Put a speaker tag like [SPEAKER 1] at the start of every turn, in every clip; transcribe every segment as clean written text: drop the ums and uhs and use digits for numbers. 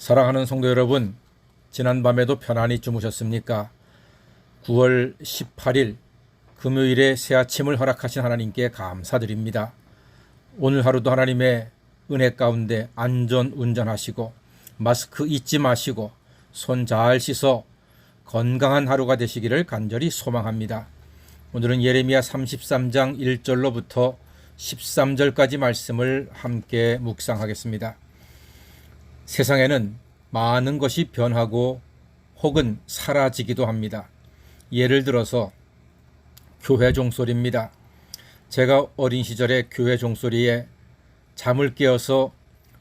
[SPEAKER 1] 사랑하는 성도 여러분, 지난밤에도 편안히 주무셨습니까? 9월 18일 금요일에 새 아침을 허락하신 하나님께 감사드립니다. 오늘 하루도 하나님의 은혜 가운데 안전 운전하시고 마스크 잊지 마시고 손 잘 씻어 건강한 하루가 되시기를 간절히 소망합니다. 오늘은 예레미야 33장 1절로부터 13절까지 말씀을 함께 묵상하겠습니다. 세상에는 많은 것이 변하고 혹은 사라지기도 합니다. 예를 들어서 교회 종소리입니다. 제가 어린 시절에 교회 종소리에 잠을 깨어서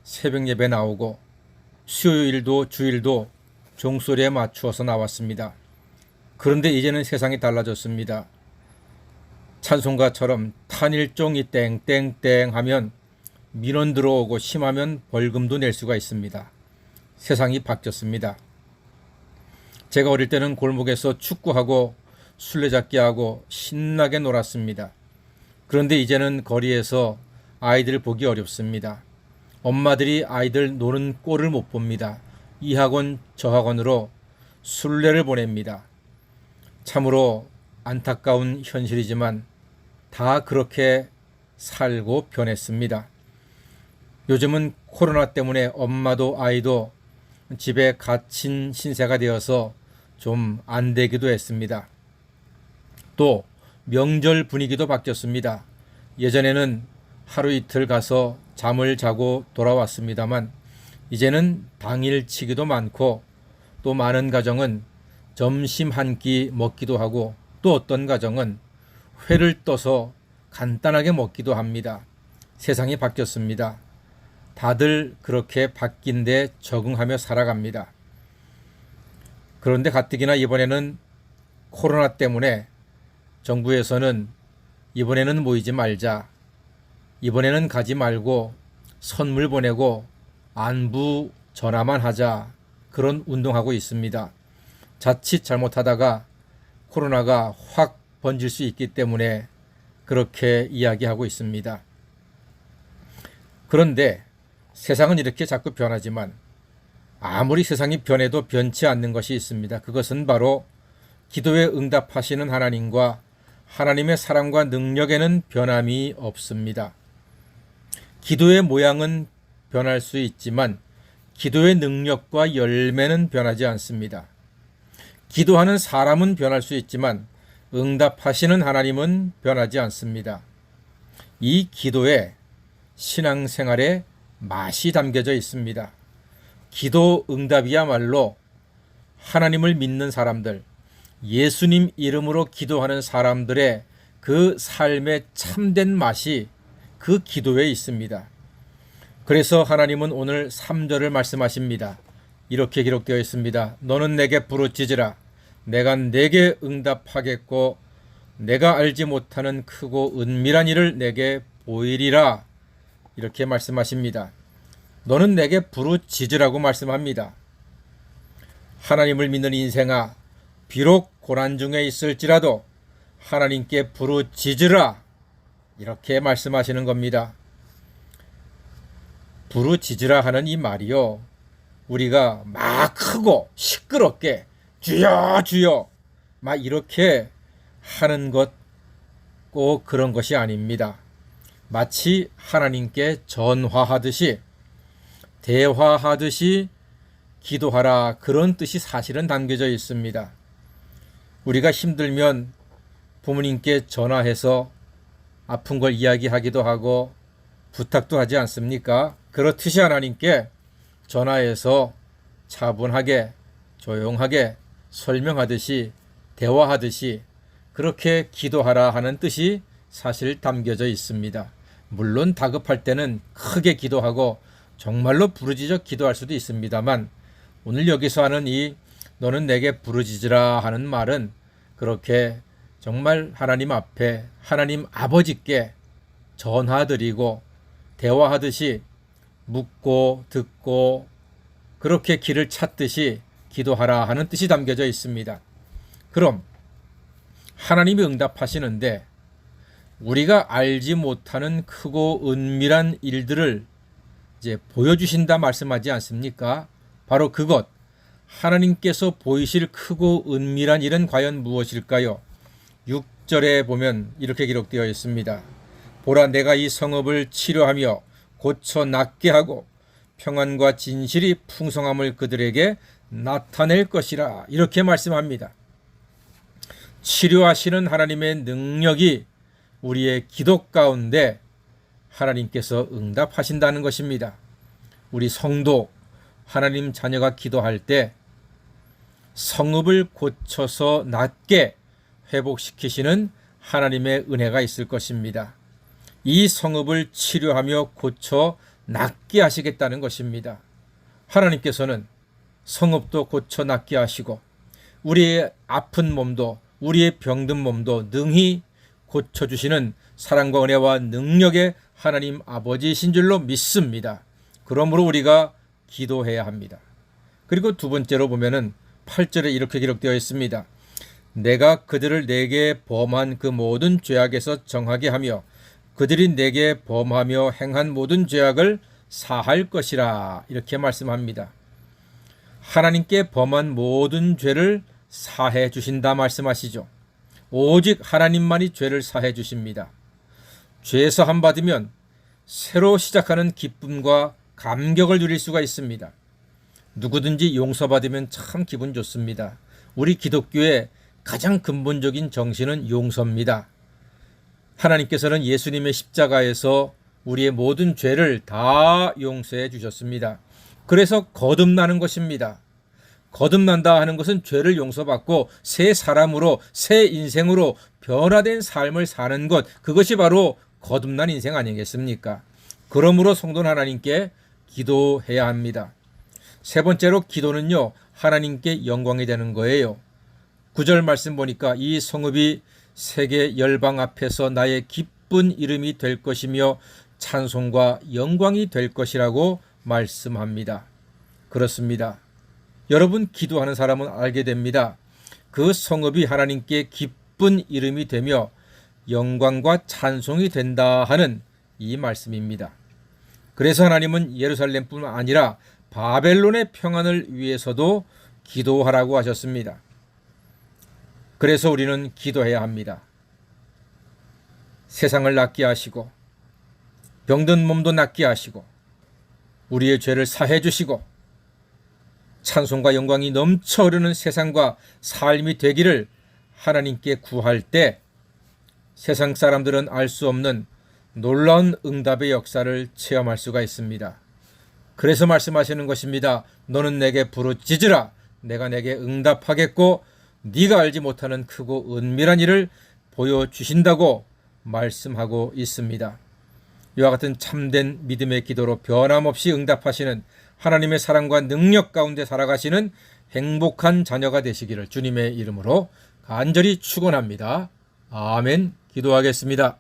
[SPEAKER 1] 새벽 예배 나오고 수요일도 주일도 종소리에 맞추어서 나왔습니다. 그런데 이제는 세상이 달라졌습니다. 찬송가처럼 탄일종이 땡땡땡 하면 민원 들어오고 심하면 벌금도 낼 수가 있습니다. 세상이 바뀌었습니다. 제가 어릴 때는 골목에서 축구하고 술래잡기 하고 신나게 놀았습니다. 그런데 이제는 거리에서 아이들 보기 어렵습니다. 엄마들이 아이들 노는 꼴을 못 봅니다. 이 학원 저 학원으로 순례를 보냅니다. 참으로 안타까운 현실이지만 다 그렇게 살고 변했습니다. 요즘은 코로나 때문에 엄마도 아이도 집에 갇힌 신세가 되어서 좀 안 되기도 했습니다. 또 명절 분위기도 바뀌었습니다. 예전에는 하루 이틀 가서 잠을 자고 돌아왔습니다만 이제는 당일치기도 많고 또 많은 가정은 점심 한 끼 먹기도 하고 또 어떤 가정은 회를 떠서 간단하게 먹기도 합니다. 세상이 바뀌었습니다. 다들 그렇게 바뀐 데 적응하며 살아갑니다. 그런데 가뜩이나 이번에는 코로나 때문에 정부에서는 이번에는 모이지 말자, 이번에는 가지 말고 선물 보내고 안부 전화만 하자, 그런 운동하고 있습니다. 자칫 잘못하다가 코로나가 확 번질 수 있기 때문에 그렇게 이야기하고 있습니다. 그런데 세상은 이렇게 자꾸 변하지만 아무리 세상이 변해도 변치 않는 것이 있습니다. 그것은 바로 기도에 응답하시는 하나님과 하나님의 사랑과 능력에는 변함이 없습니다. 기도의 모양은 변할 수 있지만 기도의 능력과 열매는 변하지 않습니다. 기도하는 사람은 변할 수 있지만 응답하시는 하나님은 변하지 않습니다. 이 기도에 신앙생활에 맛이 담겨져 있습니다. 기도 응답이야말로 하나님을 믿는 사람들, 예수님 이름으로 기도하는 사람들의 그 삶의 참된 맛이 그 기도에 있습니다. 그래서 하나님은 오늘 3절을 말씀하십니다. 이렇게 기록되어 있습니다. 너는 내게 부르짖으라. 내가 내게 응답하겠고 내가 알지 못하는 크고 은밀한 일을 내게 보이리라. 이렇게 말씀하십니다. 너는 내게 부르짖으라고 말씀합니다. 하나님을 믿는 인생아, 비록 고난 중에 있을지라도 하나님께 부르짖으라. 이렇게 말씀하시는 겁니다. 부르짖으라 하는 이 말이요, 우리가 막 크고 시끄럽게 주여 주여 막 이렇게 하는 것 꼭 그런 것이 아닙니다. 마치 하나님께 전화하듯이 대화하듯이 기도하라, 그런 뜻이 사실은 담겨져 있습니다. 우리가 힘들면 부모님께 전화해서 아픈 걸 이야기하기도 하고 부탁도 하지 않습니까? 그렇듯이 하나님께 전화해서 차분하게 조용하게 설명하듯이 대화하듯이 그렇게 기도하라 하는 뜻이 사실 담겨져 있습니다. 물론 다급할 때는 크게 기도하고 정말로 부르짖어 기도할 수도 있습니다만 오늘 여기서 하는 이 너는 내게 부르짖으라 하는 말은 그렇게 정말 하나님 앞에 하나님 아버지께 전화드리고 대화하듯이 묻고 듣고 그렇게 길을 찾듯이 기도하라 하는 뜻이 담겨져 있습니다. 그럼 하나님이 응답하시는데 우리가 알지 못하는 크고 은밀한 일들을 이제 보여주신다 말씀하지 않습니까? 바로 그것, 하나님께서 보이실 크고 은밀한 일은 과연 무엇일까요? 6절에 보면 이렇게 기록되어 있습니다. 보라, 내가 이 성읍을 치료하며 고쳐 낫게 하고 평안과 진실이 풍성함을 그들에게 나타낼 것이라, 이렇게 말씀합니다. 치료하시는 하나님의 능력이 우리의 기도 가운데 하나님께서 응답하신다는 것입니다. 우리 성도, 하나님 자녀가 기도할 때 성읍을 고쳐서 낫게 회복시키시는 하나님의 은혜가 있을 것입니다. 이 성읍을 치료하며 고쳐 낫게 하시겠다는 것입니다. 하나님께서는 성읍도 고쳐 낫게 하시고 우리의 아픈 몸도, 우리의 병든 몸도 능히 고쳐주시는 사랑과 은혜와 능력의 하나님 아버지이신 줄로 믿습니다. 그러므로 우리가 기도해야 합니다. 그리고 두 번째로 보면은 8절에 이렇게 기록되어 있습니다. 내가 그들을 내게 범한 그 모든 죄악에서 정하게 하며 그들이 내게 범하며 행한 모든 죄악을 사할 것이라, 이렇게 말씀합니다. 하나님께 범한 모든 죄를 사해 주신다 말씀하시죠. 오직 하나님만이 죄를 사해 주십니다. 죄 사함 받으면 새로 시작하는 기쁨과 감격을 누릴 수가 있습니다. 누구든지 용서받으면 참 기분 좋습니다. 우리 기독교의 가장 근본적인 정신은 용서입니다. 하나님께서는 예수님의 십자가에서 우리의 모든 죄를 다 용서해 주셨습니다. 그래서 거듭나는 것입니다. 거듭난다 하는 것은 죄를 용서받고 새 사람으로, 새 인생으로 변화된 삶을 사는 것, 그것이 바로 거듭난 인생 아니겠습니까? 그러므로 성도는 하나님께 기도해야 합니다. 세 번째로 기도는요, 하나님께 영광이 되는 거예요. 9절 말씀 보니까 이 성읍이 세계 열방 앞에서 나의 기쁜 이름이 될 것이며 찬송과 영광이 될 것이라고 말씀합니다. 그렇습니다. 여러분, 기도하는 사람은 알게 됩니다. 그 성읍이 하나님께 기쁜 이름이 되며 영광과 찬송이 된다 하는 이 말씀입니다. 그래서 하나님은 예루살렘뿐만 아니라 바벨론의 평안을 위해서도 기도하라고 하셨습니다. 그래서 우리는 기도해야 합니다. 세상을 낫게 하시고 병든 몸도 낫게 하시고 우리의 죄를 사해 주시고 찬송과 영광이 넘쳐 흐르는 세상과 삶이 되기를 하나님께 구할 때 세상 사람들은 알 수 없는 놀라운 응답의 역사를 체험할 수가 있습니다. 그래서 말씀하시는 것입니다. 너는 내게 부르짖으라. 내가 내게 응답하겠고 네가 알지 못하는 크고 은밀한 일을 보여주신다고 말씀하고 있습니다. 이와 같은 참된 믿음의 기도로 변함없이 응답하시는 하나님의 사랑과 능력 가운데 살아가시는 행복한 자녀가 되시기를 주님의 이름으로 간절히 축원합니다. 아멘. 기도하겠습니다.